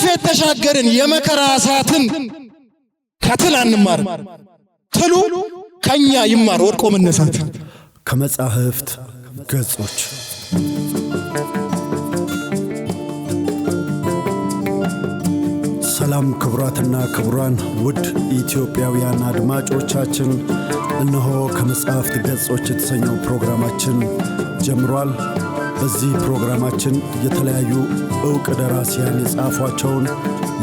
የተሻገርን የመከራ ሰዓትን ከትል አንማር ትሉ ከኛ ይማር ወድቆ መነሳት ከመጻሕፍት ገጾች ሰላም ክቡራትና ክቡራን ውድ ኢትዮጵያውያን አድማጮቻችን እነሆ ከመጻሕፍት ገጾች የተሰኘው ፕሮግራማችን ጀምሯል። በዚህ ፕሮግራማችን የተለያዩ ዕውቅ ደራሲያን የጻፏቸውን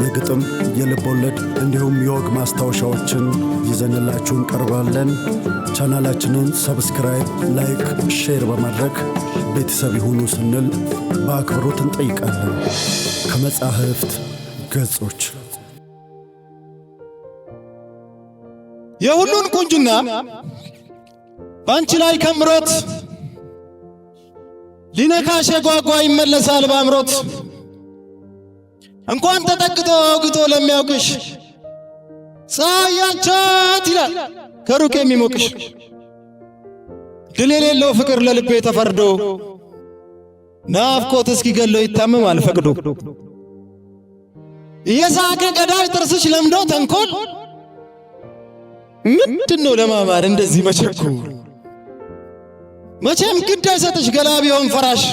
የግጥም የልቦለድ እንዲሁም የወግ ማስታወሻዎችን ይዘንላችሁ እንቀርባለን። ቻናላችንን ሰብስክራይብ፣ ላይክ፣ ሼር በማድረግ ቤተሰብ ይሁኑ ስንል በአክብሮት እንጠይቃለን። ከመጻሕፍት ገጾች የሁሉን ቁንጅና ባንቺ ላይ ከምሮት ሊነካሽ የጓጓ ይመለሳል ባምሮት እንኳን ተጠቅቶ አውግቶ ለሚያውቅሽ ፀሐይ አንቻት ይላል ከሩቅ የሚሞቅሽ ድል የሌለው ፍቅር ለልቤ ተፈርዶ ናፍቆት እስኪገለው ይታመማል ፈቅዶ እየሳቀ ገዳይ ጥርስሽ ለምዶ ተንኮል ምንድነው ለማማር እንደዚህ መቸኮል መቼም ግድ አይሰጥሽ ገላ ቢሆን ፈራሽ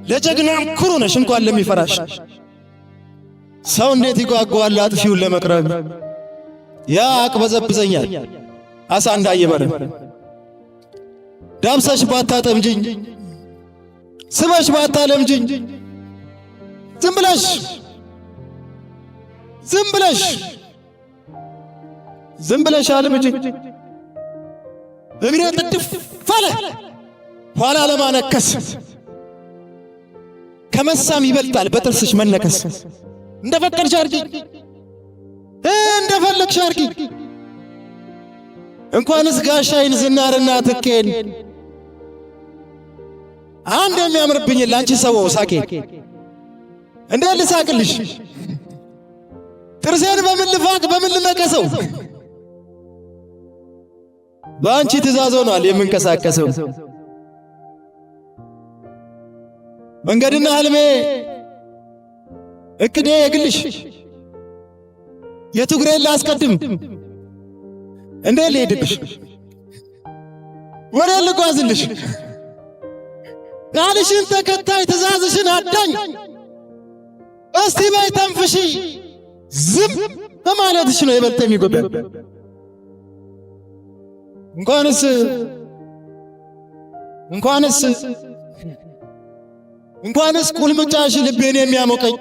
ለጀግናም ኩሩ ነሽ እንኳን ለሚፈራሽ ሰው እንዴት ይጓጓል አጥፊውን ለመቅረብ ያ አቅበዘብዘኛል አሳ እንዳየበረ ዳብሰሽ ባታጠምጅኝ ስበሽ ባታለምጅኝ ዝም ብለሽ አልምጅኝ እግሬ ጥድፍ ፈለ ኋላ ለማነከስ ከመሳም ይበልጣል በጥርስሽ መነከስ እንደፈቀድሽ አርጊ እንደፈለግሽ አርጊ እንኳንስ ጋሻዬን ዝናርና ትኬን አንድ የሚያምርብኝ ላንቺ ሰው ሳቄ እንዴ ልሳቅልሽ ጥርሴን በምን ልፋቅ በምን ልነቀሰው በአንቺ ትእዛዝ ሆኗል የምንቀሳቀሰው መንገድና ህልሜ እቅዴ የግልሽ የትግሬን ላስቀድም እንዴ ልሄድብሽ ወደ ልጓዝልሽ ቃልሽን ተከታይ ትእዛዝሽን አዳኝ እስቲ በይ ተንፍሺ ዝም በማለትሽ ነው የበልጥ የሚጎበል እንኳንስ ቁልምጫሽ ልቤን የሚያሞቀኝ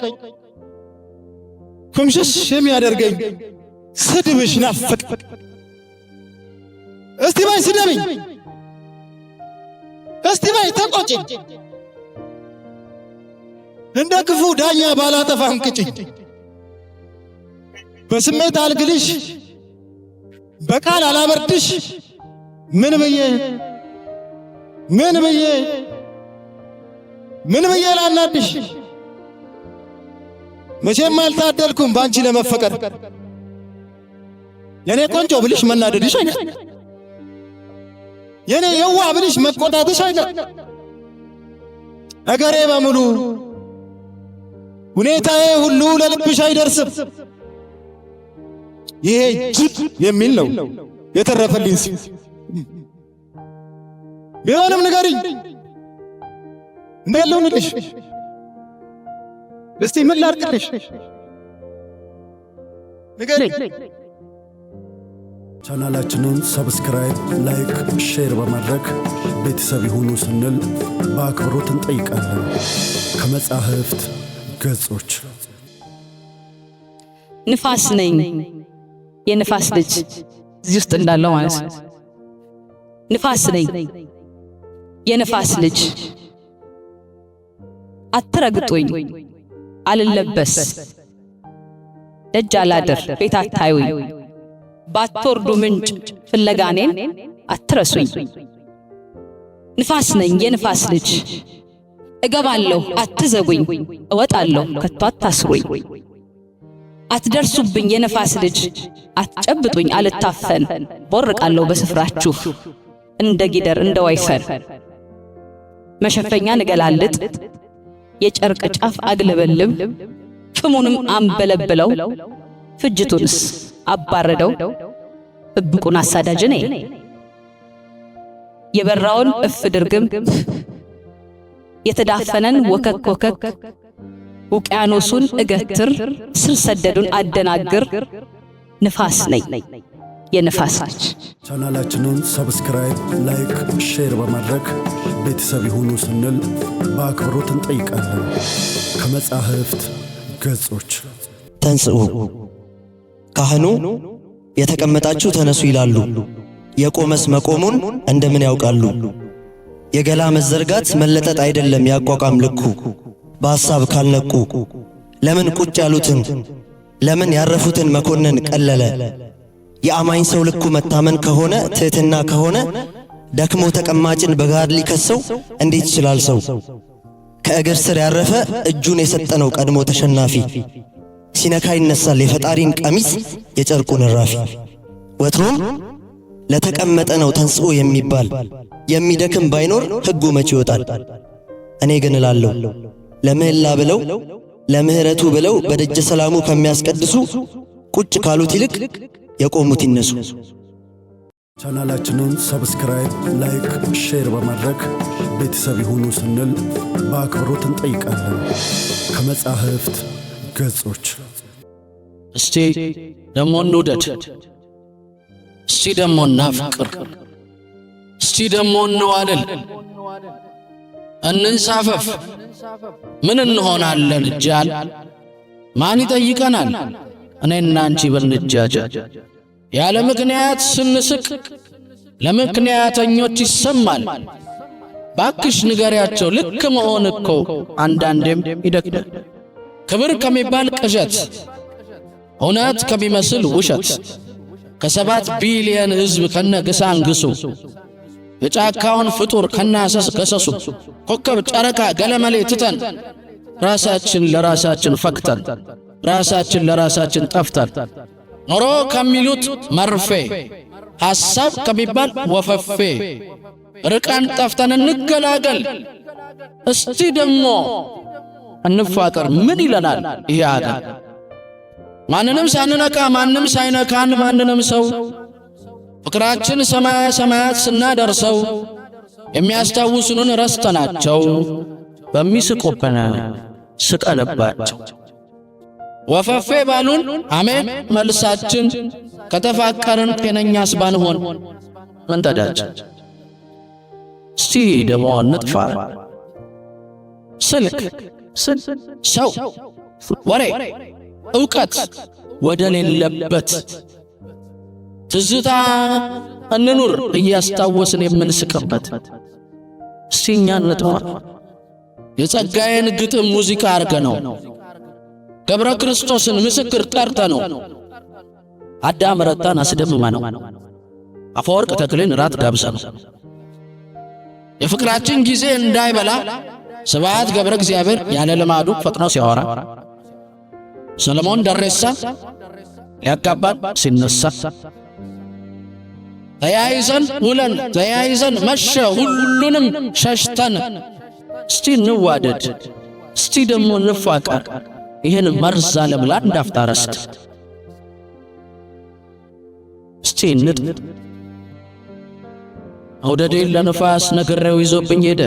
ኩምሽሽ የሚያደርገኝ ስድብሽ ናፍቅ እስቲ ባይ ስደብኝ እስቲ ባይ ተቆጭኝ እንደ ክፉ ዳኛ ባላጠፋም ቅጭኝ በስሜት አልግልሽ በቃል አላበርድሽ ምን ብዬ ላናድሽ መቼም አልታደልኩም ባንቺ ለመፈቀር የኔ ቆንጆ ብልሽ መናደድሽ አይደል የኔ የዋ ብልሽ መቆጣትሽ አይደል ነገሬ በሙሉ ሁኔታዬ ሁሉ ለልብሽ አይደርስም ይሄ ጅብ የሚል ነው የተረፈልኝ ቢሆንም ንገሪኝ እንዴት ልሁንልሽ እስቲ ምን ላድርግልሽ ንገሪኝ ቻናላችንን ሰብስክራይብ ላይክ ሼር በማድረግ ቤተሰብ ይሁኑ ስንል በአክብሮት እንጠይቃለን። ከመጻሕፍት ገጾች ንፋስ ነኝ የንፋስ ልጅ እዚህ ውስጥ እንዳለው ማለት ነው ንፋስ ነኝ የንፋስ ልጅ አትረግጡኝ አልለበስ ደጅ አላድር ቤት አታዩኝ ባትወርዱ ምንጭ ፍለጋኔን አትረሱኝ ንፋስ ነኝ የንፋስ ልጅ እገባለሁ አትዘጉኝ እወጣለሁ ከቶ አታስሩኝ አትደርሱብኝ የነፋስ ልጅ አትጨብጡኝ አልታፈን ቦርቃለሁ በስፍራችሁ እንደ ጊደር እንደ ወይፈን መሸፈኛ ንገላልጥ የጨርቅ ጫፍ አግለበልብ ፍሙንም አንበለብለው ፍጅቱንስ አባረደው እብቁን አሳዳጅ እኔ የበራውን እፍ ድርግም የተዳፈነን ወከክ ወከክ ውቅያኖሱን እገትር ስር ሰደዱን አደናግር ንፋስ ነኝ የንፋስ ልጅ። ቻናላችንን ሰብስክራይብ፣ ላይክ፣ ሼር በማድረግ ቤተሰብ ይሁኑ ስንል በአክብሮት እንጠይቃለን። ከመጻሕፍት ገጾች ተንሥኡ ካህኑ የተቀመጣችሁ ተነሱ ይላሉ። የቆመስ መቆሙን እንደምን ያውቃሉ? የገላ መዘርጋት መለጠጥ አይደለም ያቋቋም ልኩ። በሐሳብ ካልነቁ ለምን ቁጭ ያሉትን ለምን ያረፉትን መኮንን ቀለለ? የአማኝ ሰው ልኩ መታመን ከሆነ ትሕትና ከሆነ ደክሞ ተቀማጭን በጋር ሊከሰው እንዴት ይችላል ሰው? ከእግር ስር ያረፈ እጁን የሰጠነው ቀድሞ ተሸናፊ ሲነካ ይነሳል የፈጣሪን ቀሚስ የጨርቁን እራፊ። ወትሮም ለተቀመጠ ነው ተንሥኡ የሚባል የሚደክም ባይኖር ሕጉ መቼ ይወጣል? እኔ ግን እላለሁ ለምህላ ብለው ለምህረቱ ብለው በደጀ ሰላሙ ከሚያስቀድሱ ቁጭ ካሉት ይልቅ የቆሙት ይነሱ። ቻናላችንን ሰብስክራይብ፣ ላይክ፣ ሼር በማድረግ ቤተሰብ ይሁኑ ስንል በአክብሮት እንጠይቃለን። ከመጻሕፍት ገጾች እስቲ ደሞ እንውደድ፣ እስቲ ደሞ እናፍቅር፣ እስቲ ደሞ እንዋደል፣ እንንሳፈፍ። ምን እንሆናለን እጃል ማን ይጠይቀናል? እኔና አንቺ ብንጃጃል ያለ ምክንያት ስንስቅ ለምክንያተኞች ይሰማል። ባክሽ ንገሪያቸው ልክ መሆን እኮ አንዳንዴም ይደክማል። ክብር ከሚባል ቅዠት እውነት ከሚመስል ውሸት ከ7 ቢሊየን ሕዝብ ከነግሳንግሱ የጫካውን ፍጡር ከናሰስ ገሰሱ ኮከብ ጨረቃ ገለመሌ ትተን ራሳችን ለራሳችን ፈክተን ራሳችን ለራሳችን ጠፍተን ኖሮ ከሚሉት መርፌ ሐሳብ ከሚባል ወፈፌ ርቀን ጠፍተን እንገላገል። እስቲ ደሞ እንፋቀር ምን ይለናል ይሄ አገር? ማንንም ሳንነካ ማንም ሳይነካን ማንንም ሰው ፍቅራችን ሰማያ ሰማያት ስናደርሰው የሚያስታውሱንን ረስተናቸው በሚስቁብን ስቀለባቸው። ወፈፌ ባሉን አሜን መልሳችን ከተፋቀርን ጤነኛስ ባንሆን ምን ተዳችን? እስቲ ደሞ እንጥፋ። ስልክ ሰው ወሬ ዕውቀት ወደ ሌለበት ትዝታ እንኑር እያስታወስን የምንስቅበት። እስቲ እኛ እንጥፋ። የጸጋዬን ግጥም ሙዚቃ አርገነው ገብረ ክርስቶስን ምስክር ጠርተነው አዳም ረታን አስደምመነው አፈወርቅ ተክሌን ራት ጋብዘነው የፍቅራችን ጊዜ እንዳይበላ ስብሐት ገብረ እግዚአብሔር ያለ ልማዱ ፈጥኖ ሲያወራ ሰለሞን ደሬሳ ሊያጋባን ሲነሳ ተያይዘን ውለን ተያይዘን መሸ ሁሉንም ሸሽተን እስቲ እንዋደድ እስቲ ደሞ እንፋቀር ይህን መርዝ ዓለም ለአንድ አፍታ ረስት እስቲ እንጥ አውደዴን ለነፋስ ነግሬው ይዞብኝ ሄደ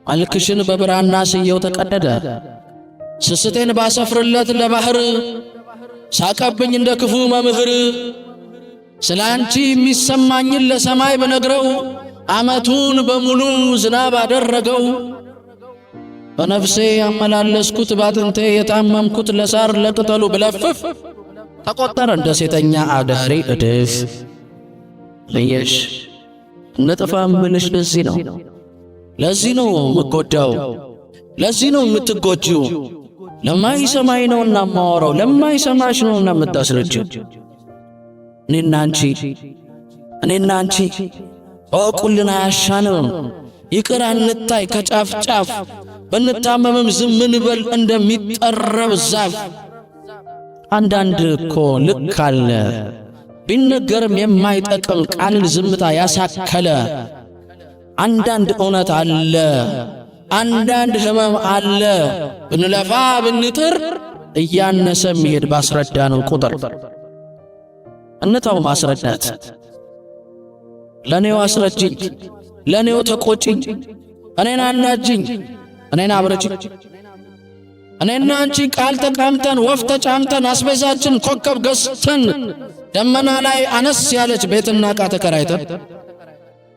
አልክሽን በብራና ስየው ተቀደደ ስስቴን ባሰፍርለት ለባህር ሳቀብኝ እንደ ክፉ መምህር ስላንቺ የሚሰማኝን ለሰማይ በነግረው ዓመቱን በሙሉ ዝናብ አደረገው በነፍሴ ያመላለስኩት ባጥንቴ የታመምኩት ለሳር ለቅጠሉ ብለፍፍ ተቆጠረ እንደ ሴተኛ አዳሪ እድፍ ለየሽ እንጥፋ ምንሽ ለዚህ ነው ምጎዳው ለዚህ ነው የምትጎጂው ለማይሰማኝ ነውና ማወራው ለማይሰማሽ ነውና የምታስረጂው እኔና አንቺ ወቁልን አያሻንም ይቅር አንታይ ከጫፍ ጫፍ በንታመምም ዝም እንበል እንደሚጠረብ ዛፍ አንዳንድ እኮ ልክ አለ ቢነገርም የማይጠቅም ቃልን ዝምታ ያሳከለ አንዳንድ እውነት አለ አንዳንድ ህመም አለ ብንለፋ ብንጥር እያነሰ የሚሄድ ባስረዳነው ቁጥር እንታው ማስረዳት። ለኔው አስረጅኝ፣ ለኔው ተቆጭኝ፣ እኔን አናጅኝ፣ እኔን አብረጅኝ። እኔና አንቺ ቃል ተቃምተን ወፍ ተጫምተን አስቤዛችን ኮከብ ገዝተን ደመና ላይ አነስ ያለች ቤትና ዕቃ ተከራይተን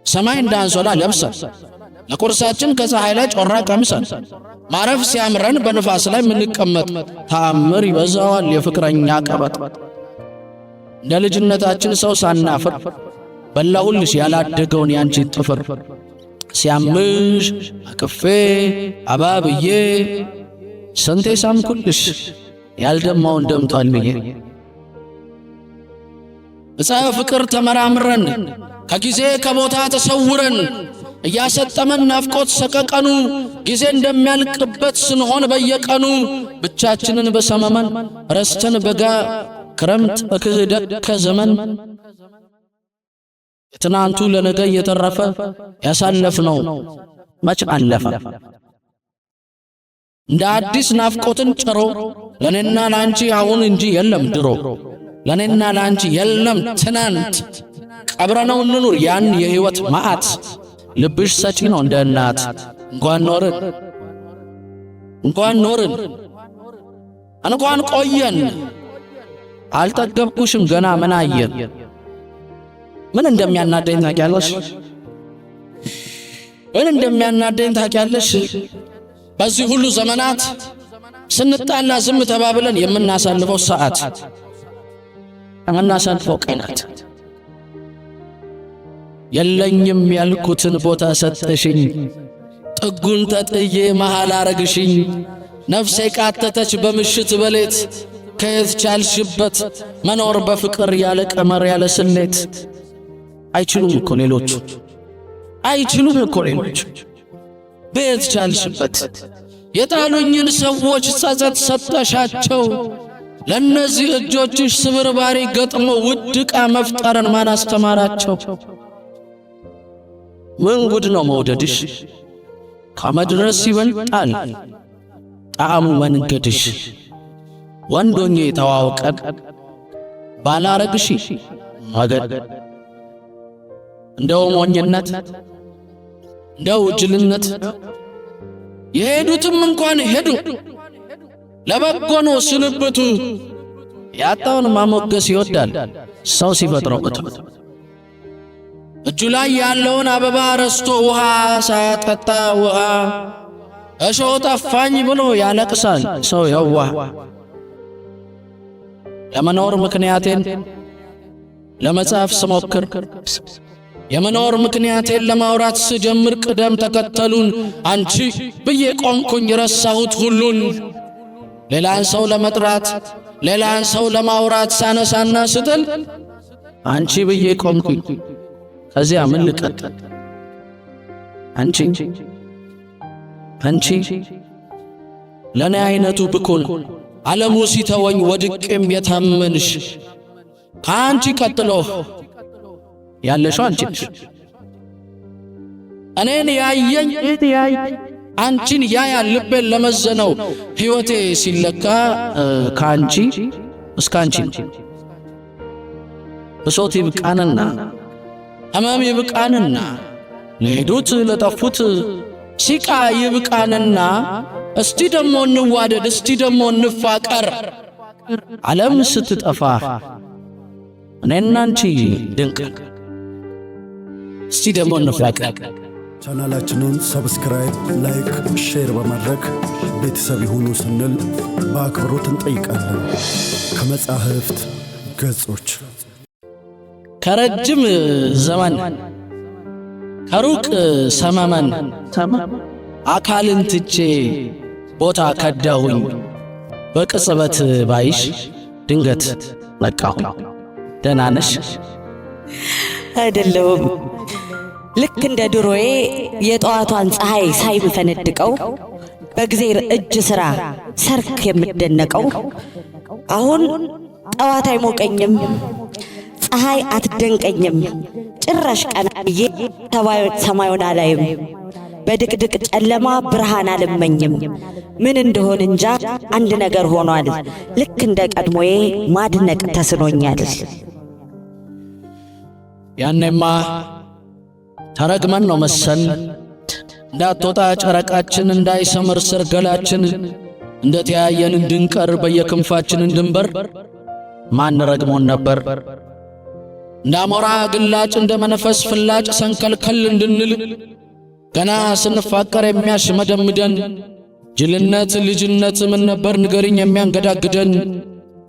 ሰማይ እንዳንሶላ ለብሰን ለቁርሳችን ከፀሐይ ላይ ጮራ ቀምሰን ማረፍ ሲያምረን በንፋስ ላይ ምንቀመጥ ተአምር ይበዛዋል የፍቅረኛ ቀበጥ። እንደ ልጅነታችን ሰው ሳናፍር በላሁልሽ ያላደገውን ያንቺ ጥፍር ሲያምሽ አቅፌ አባብዬ ስንቴ ሳምኩልሽ ያልደማውን ደምቷል ብዬ። ዕፀ ፍቅር ተመራምረን ከጊዜ ከቦታ ተሰውረን እያሰጠመን ናፍቆት ሰቀቀኑ ጊዜ እንደሚያልቅበት ስንሆን በየቀኑ ብቻችንን በሰመመን ረስተን በጋ ክረምት በክህደት ከዘመን የትናንቱ ለነገ እየተረፈ ያሳለፍነው መች አለፈ። እንደ አዲስ ናፍቆትን ጭሮ ለኔና ላንቺ አሁን እንጂ የለም ድሮ፣ ለኔና ላንቺ የለም ትናንት። ቀብረነው እንኑር ያን የሕይወት መዓት። ልብሽ ሰጪ ነው እንደ እናት። እንኳን ኖርን እንኳን ቆየን አልጠገብኩሽም ገና ምን አየን። ምን እንደሚያናደኝ ታውቂያለሽ? ምን እንደሚያናደኝ ታውቂያለሽ? በዚህ ሁሉ ዘመናት ስንጣላ ዝም ተባብለን የምናሳልፈው ሰዓት፣ የምናሳልፈው ቀናት። የለኝም ያልኩትን ቦታ ሰጠሽኝ፣ ጥጉን ተጥዬ መሃል አረግሽኝ። ነፍሴ ቃተተች በምሽት በሌት፣ ከየት ቻልሽበት መኖር በፍቅር ያለ ቀመር ያለ ስሌት። አይችሉም እኮ ሌሎቹ፣ አይችሉም እኮ ሌሎቹ። በየት ቻልሽበት የጣሉኝን ሰዎች ጸጸት ሰጠሻቸው። ለነዚህ እጆችሽ ስብርባሪ ገጥሞ ውድ ዕቃ መፍጠርን ማን አስተማራቸው? ምን ጉድ ነው መውደድሽ ከመድረስ ይበልጣል ጣዕሙ መንገድሽ። ወንዶኜ ተዋውቀን ባላረግሽ ማገድ እንደው ሞኝነት እንደው ጅልነት። የሄዱትም እንኳን ሄዱ ለበጎ ነው ስንብቱ። ያጣውን ማሞገስ ይወዳል ሰው ሲፈጥረው እቱ። እጁ ላይ ያለውን አበባ ረስቶ ውሃ ሳያጠጣ ውሃ እሾህ ጠፋኝ ብሎ ያለቅሳል ሰው የዋህ። ለመኖር ምክንያቴን ለመጻፍ ስሞክር የመኖር ምክንያቴን ለማውራት ስጀምር ቅደም ተከተሉን አንቺ ብዬ ቆምኩኝ ረሳሁት ሁሉን። ሌላን ሰው ለመጥራት ሌላን ሰው ለማውራት ሳነሳና ስትል አንቺ ብዬ ቆምኩኝ። ከዚያ ምን ልቀጥል? አንቺ ለኔ አይነቱ ብኩን ዓለሙ ሲተወኝ ወድቄም የታመንሽ ከአንቺ ቀጥሎ ያለሽው አንቺ ነሽ። እኔን ያየኝ አንቺን ያያል ልቤን ለመዘነው ሕይወቴ ሲለካ ከአንቺ እስከ አንቺ ነው። ብሶት ይብቃንና ሕመም ይብቃንና ለሄዱት ለጠፉት ሲቃ ይብቃንና እስቲ ደሞ እንዋደድ እስቲ ደሞ እንፋቀር። ዓለም ስትጠፋ እኔና አንቺ ድንቅ እስቲ ደሞ እንፋቀር። ቻናላችንን ሰብስክራይብ፣ ላይክ፣ ሼር በማድረግ ቤተሰብ ይሁኑ ስንል በአክብሮት እንጠይቃለን። ከመጻሕፍት ገጾች ከረጅም ዘመን ከሩቅ ሰመመን አካልን ትቼ ቦታ ከዳሁኝ በቅጽበት ባይሽ ድንገት ነቃሁኝ። ደህና ነሽ? አይደለሁም። ልክ እንደ ድሮዬ የጠዋቷን ፀሐይ ሳይፈነድቀው በእግዚአብሔር እጅ ሥራ ሰርክ የምደነቀው አሁን ጠዋት አይሞቀኝም፣ ፀሐይ አትደንቀኝም። ጭራሽ ቀና ብዬ ሰማዩን አላይም። በድቅድቅ ጨለማ ብርሃን አልመኝም። ምን እንደሆን እንጃ አንድ ነገር ሆኗል። ልክ እንደ ቀድሞዬ ማድነቅ ተስኖኛል። ያኔማ ተረግመን ነው መሰል እንዳትወጣ ጨረቃችን እንዳይሰምር ሰርገላችን እንደተያየን እንድንቀር በየክንፋችን እንድንበር ማን ረግሞን ነበር? እንዳሞራ ግላጭ እንደ መንፈስ ፍላጭ ሰንከልከል እንድንል ገና ስንፋቀር የሚያሽመደምደን ጅልነት ልጅነት ምን ነበር ንገርኝ የሚያንገዳግደን?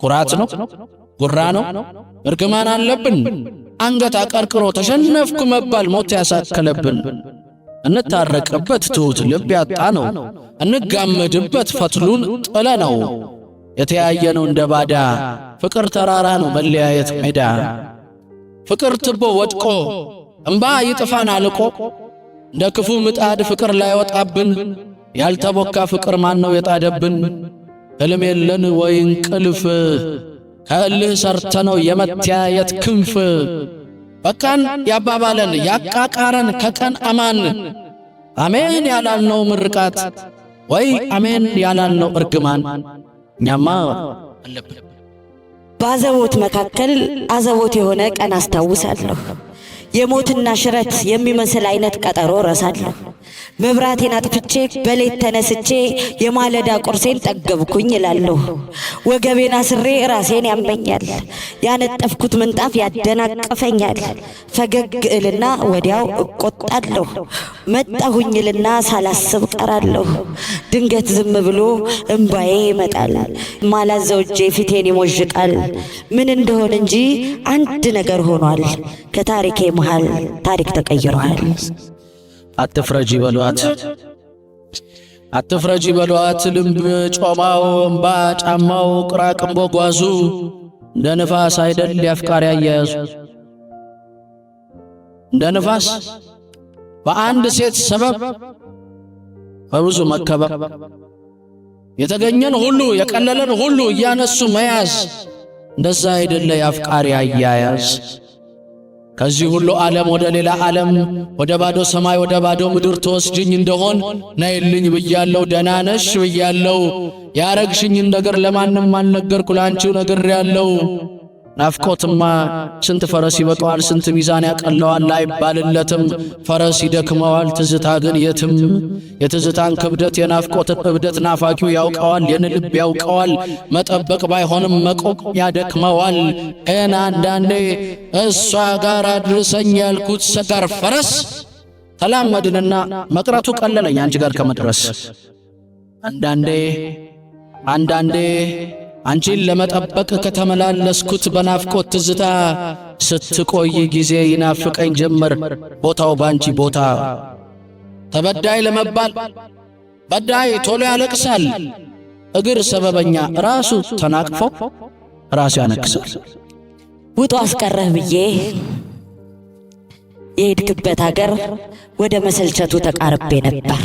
ኩራት ነው? ጉራ ነው? እርግማን አለብን? አንገት አቀርቅሮ ተሸነፍኩ መባል ሞት ያሳከለብን። እንታረቅበት ትሑት ልብ ያጣ ነው እንጋመድበት ፈትሉን ጥለ ነው። የተያየነው እንደ ባዳ ፍቅር ተራራ ነው መለያየት ሜዳ። ፍቅር ትቦ ወድቆ እምባ ይጥፋን አልቆ እንደ ክፉ ምጣድ ፍቅር ላይ ወጣብን። ያልተቦካ ፍቅር ማን ነው የጣደብን? ሕልም የለን ወይ እንቅልፍ ከእልህ ሰርተነው የመተያየት ክንፍ። በቃን ያባባለን ያቃቃረን ከቀን አማን አሜን ያላልነው ምርቃት ወይ አሜን ያላልነው እርግማን እኛማ አለብን። ባዘቦት መካከል አዘቦት የሆነ ቀን አስታውሳለሁ። የሞትና ሽረት የሚመስል አይነት ቀጠሮ ረሳለሁ። መብራቴን አጥፍቼ በሌት ተነስቼ የማለዳ ቁርሴን ጠገብኩኝ እላለሁ። ወገቤን አስሬ ራሴን ያመኛል። ያነጠፍኩት ምንጣፍ ያደናቅፈኛል። ፈገግ እልና ወዲያው እቆጣለሁ። መጣሁኝልና ሳላስብ ቀራለሁ። ድንገት ዝም ብሎ እምባዬ ይመጣል። ማላዘው እጄ ፊቴን ይሞዥቃል። ምን እንደሆነ እንጂ አንድ ነገር ሆኗል። ከታሪኬ መሃል ታሪክ ተቀይሯል። አትፍረጂ በሏት አትፍረጂ በሏት ልምብ ጮማው እምባ ጫማው ቅራቅንቦ ጓዙ እንደ ንፋስ አይደል ያፍቃሪ አያያዙ። እንደ ንፋስ በአንድ ሴት ሰበብ በብዙ መከበብ የተገኘን ሁሉ የቀለለን ሁሉ እያነሱ መያዝ እንደዛ አይደለ ያፍቃሪ አያያዝ። ከዚህ ሁሉ ዓለም ወደ ሌላ ዓለም ወደ ባዶ ሰማይ ወደ ባዶ ምድር ተወስጅኝ እንደሆን ነይልኝ ብያለው። ደህና ነሽ ብያለው። ያረግሽኝን ነገር ለማንም አልነገርኩ ላንቺው ነግሬያለው። ናፍቆትማ ስንት ፈረስ ይበቀዋል ስንት ሚዛን ያቀለዋል አይባልለትም። ፈረስ ይደክመዋል ትዝታ ግን የትም። የትዝታን ክብደት የናፍቆትን እብደት ናፋቂው ያውቀዋል የንልብ ያውቀዋል። መጠበቅ ባይሆንም መቆም ያደክመዋል። እና አንዳንዴ እሷ ጋር አድርሰኝ ያልኩት ሰጋር ፈረስ ተላመድንና መቅረቱ ቀለለኝ አንቺ ጋር ከመድረስ። አንዳንዴ አንቺን ለመጠበቅ ከተመላለስኩት በናፍቆት ትዝታ ስትቆይ ጊዜ ይናፍቀኝ ጀመር ቦታው ባንቺ ቦታ። ተበዳይ ለመባል በዳይ ቶሎ ያለቅሳል። እግር ሰበበኛ ራሱ ተናቅፎ ራሱ ያነክሳል። ውጡ አስቀረህ ብዬ የሄድክበት አገር ወደ መሰልቸቱ ተቃርቤ ነበር።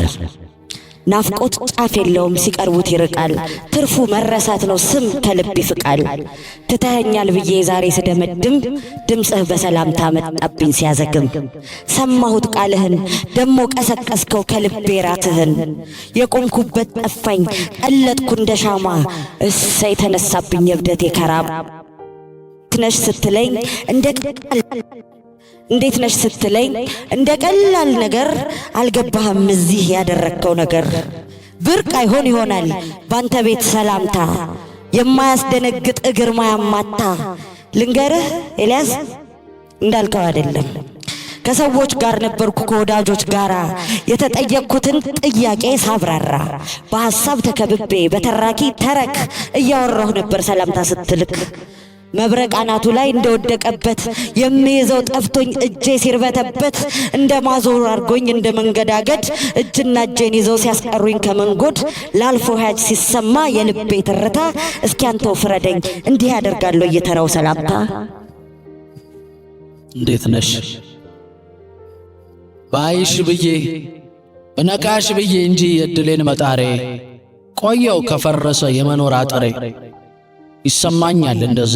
ናፍቆት ጫፍ የለውም ሲቀርቡት ይርቃል። ትርፉ መረሳት ነው ስም ከልብ ይፍቃል። ትተኸኛል ብዬ ዛሬ ስደመድም ድምፅህ በሰላምታ መጣብኝ ሲያዘግም። ሰማሁት ቃልህን ደሞ ቀሰቀስከው ከልቤ ራትህን። የቆምኩበት ጠፋኝ ቀለጥኩ እንደ ሻማ እሰይ ተነሳብኝ የብደቴ ከራም። ነሽ ስትለኝ እንዴት ነሽ ስትለኝ እንደ ቀላል ነገር አልገባህም እዚህ ያደረከው ነገር። ብርቅ አይሆን ይሆናል ባንተ ቤት ሰላምታ የማያስደነግጥ እግር ማያማታ። ልንገርህ ኤልያስ እንዳልከው አይደለም። ከሰዎች ጋር ነበርኩ ከወዳጆች ጋራ የተጠየቅኩትን ጥያቄ ሳብራራ በሐሳብ ተከብቤ በተራኪ ተረክ እያወራሁ ነበር ሰላምታ ስትልክ። መብረቅ አናቱ ላይ እንደወደቀበት የሚይዘው ጠፍቶኝ እጄ ሲርበተበት እንደ ማዞር አርጎኝ እንደ መንገዳገድ እጅና እጄን ይዘው ሲያስቀሩኝ ከመንጎድ ላልፎ ሀጅ ሲሰማ የልቤ ትርታ እስኪ አንተው ፍረደኝ እንዲህ ያደርጋለሁ እየተራው ሰላምታ። እንዴት ነሽ ባይሽ ብዬ በነካሽ ብዬ እንጂ የድሌን መጣሬ ቆየው ከፈረሰ የመኖር አጥሬ። ይሰማኛል እንደዛ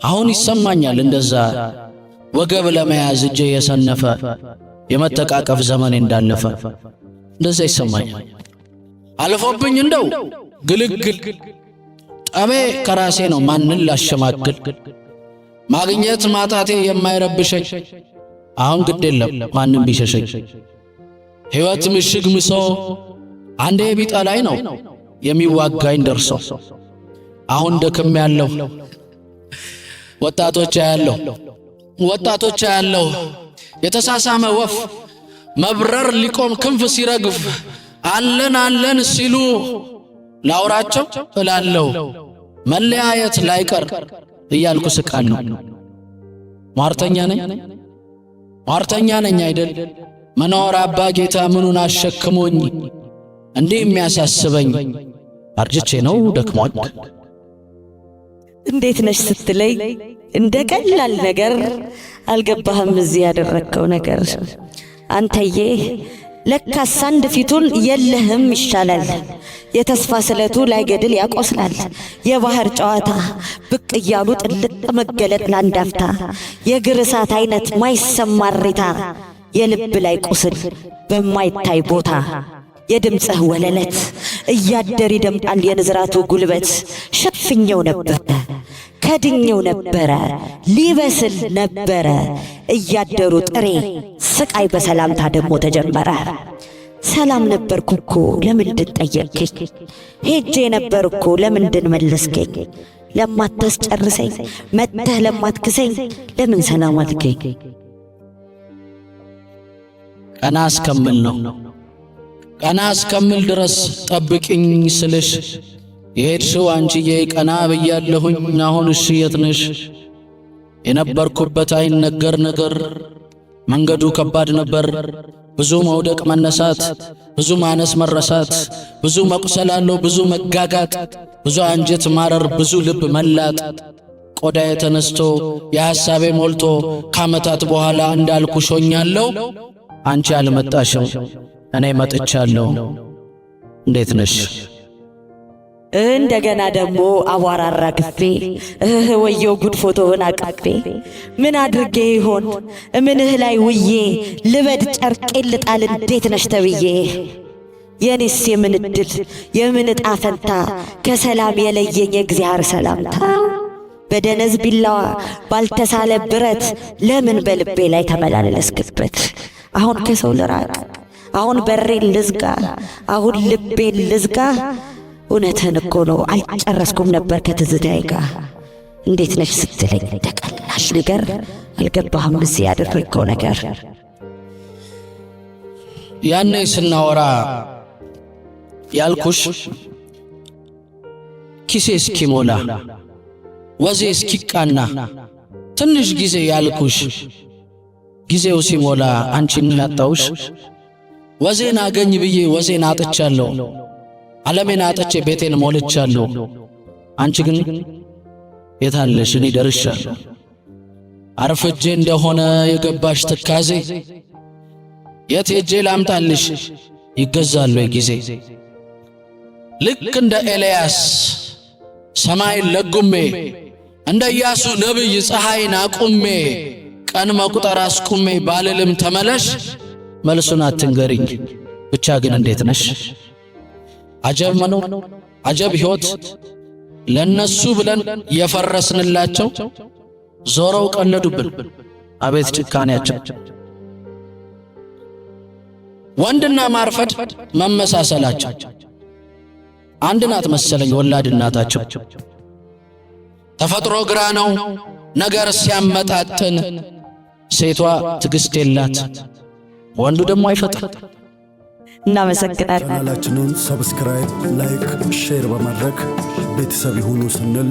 አሁን ይሰማኛል እንደዛ ወገብ ለመያዝ እጄ የሰነፈ የመተቃቀፍ ዘመኔ እንዳለፈ እንደዛ ይሰማኛል። አልፎብኝ እንደው ግልግል ጠቤ ከራሴ ነው ማንን ላሸማግል። ማግኘት ማጣቴ የማይረብሸኝ አሁን ግድ የለም ማንም ቢሸሸኝ። ሕይወት ምሽግ ምሶ አንዴ ቢጠላይ ነው የሚዋጋኝ ደርሶ። አሁን ደክም ያለው ወጣቶች ያለው የተሳሳመ ወፍ መብረር ሊቆም ክንፍ ሲረግፍ አለን ሲሉ ላውራቸው እላለሁ መለያየት ላይቀር እያልኩ ስቃለሁ። ሟርተኛ ነኝ አይደል? መኖር አባ ጌታ ምኑን አሸክሞኝ እንዲህ የሚያሳስበኝ አርጅቼ ነው ደክሞኝ። እንዴት ነሽ ስትለይ እንደ ቀላል ነገር አልገባህም እዚህ ያደረከው ነገር። አንተዬ ለካስ አንድ ፊቱን የለህም ይሻላል። የተስፋ ስለቱ ላይ ገድል ያቆስላል። የባህር ጨዋታ ብቅ እያሉ ጥልቅ መገለጥ ላንዳፍታ የግር እሳት አይነት ማይሰማሪታ የልብ ላይ ቁስል በማይታይ ቦታ የድምፅህ ወለለት እያደር ይደምጣል የንዝራቱ ጉልበት። ሸፍኘው ነበረ ከድኘው ነበረ ሊበስል ነበረ እያደሩ ጥሬ ስቃይ በሰላምታ ደሞ ተጀመረ። ሰላም ነበርኩ ለምንድን ጠየቅኝ? ሄጄ ነበርኩ ለምንድን መለስከኝ? ለማታስጨርሰኝ መተህ ለማትክሰኝ ለምን ሰላም አልከኝ? ቀና እስከምል ድረስ ጠብቅኝ ስልሽ የሄድሽው አንቺዬ ቀና ብያለሁኝ። አሁን እሺ የት ነሽ? የነበርኩበት አይነገር ነገር መንገዱ ከባድ ነበር። ብዙ መውደቅ መነሳት፣ ብዙ ማነስ መረሳት፣ ብዙ መቁሰል አለው፣ ብዙ መጋጋጥ፣ ብዙ አንጀት ማረር፣ ብዙ ልብ መላጥ። ቆዳዬ ተነስቶ የሐሳቤ ሞልቶ ከዓመታት በኋላ እንዳልኩሽ ሆኛለሁ። አንቺ አልመጣሽም እኔ መጥቻለሁ። እንዴት ነሽ? እንደገና ደግሞ አቧራ አራግፌ ወየው ጉድ ፎቶህን አቅፌ ምን አድርጌ ይሆን እምንህ ላይ ውዬ ልበድ ጨርቄን ልጣል እንዴት ነሽ ተብዬ። የኔስ የምን ዕድል የምን ዕጣ ፈንታ ከሰላም የለየኝ የእግዚአብሔር ሰላምታ። በደነዝ ቢላዋ ባልተሳለ ብረት ለምን በልቤ ላይ ተመላለስክበት? አሁን ከሰው ልራቅ፣ አሁን በሬን ልዝጋ፣ አሁን ልቤን ልዝጋ። እውነትህን እኮ ነው አልጨረስኩም ነበር ከትዝታዬ ጋር። እንዴት ነሽ ስትለኝ ተቀላሽ ነገር አልገባህም እዚህ ያደረግከው ነገር። ያኔ ስናወራ ያልኩሽ ኪሴ እስኪሞላ ወዜ እስኪቃና ትንሽ ጊዜ ያልኩሽ ጊዜው ሲሞላ አንቺን ያጣውሽ። ወዜን አገኝ ብዬ ወዜን አጥቻለሁ፣ ዓለሜን አጥቼ ቤቴን ሞልቻለሁ። አንቺ ግን የታለሽ? እኔ ደርሻለሁ። አርፍጄ እንደሆነ የገባሽ ትካዜ የት ሄጄ ላምጣልሽ? ይገዛሉ ጊዜ ልክ እንደ ኤልያስ ሰማይን ለጉሜ እንደ ኢያሱ ነቢይ ፀሐይን አቁሜ ቀን መቁጠር አስቁሜ ባልልም ተመለሽ። መልሱን አትንገሪኝ ብቻ ግን እንዴት ነሽ? አጀብ መኖር አጀብ ሕይወት ለነሱ ብለን የፈረስንላቸው ዞረው ቀለዱብን። አቤት ጭካኔያቸው! ወንድና ማርፈድ መመሳሰላቸው አንድ ናት መሰለኝ ወላድ እናታቸው። ተፈጥሮ ግራ ነው ነገር ሲያመጣጥን፣ ሴቷ ትዕግስት የላት ወንዱ ደግሞ አይፈጥር። እናመሰግናለን። ቻናላችንን ሰብስክራይብ፣ ላይክ፣ ሼር በማድረግ ቤተሰብ ይሁኑ ስንል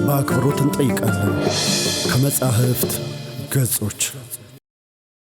በአክብሮት እንጠይቃለን። ከመጻሕፍት ገጾች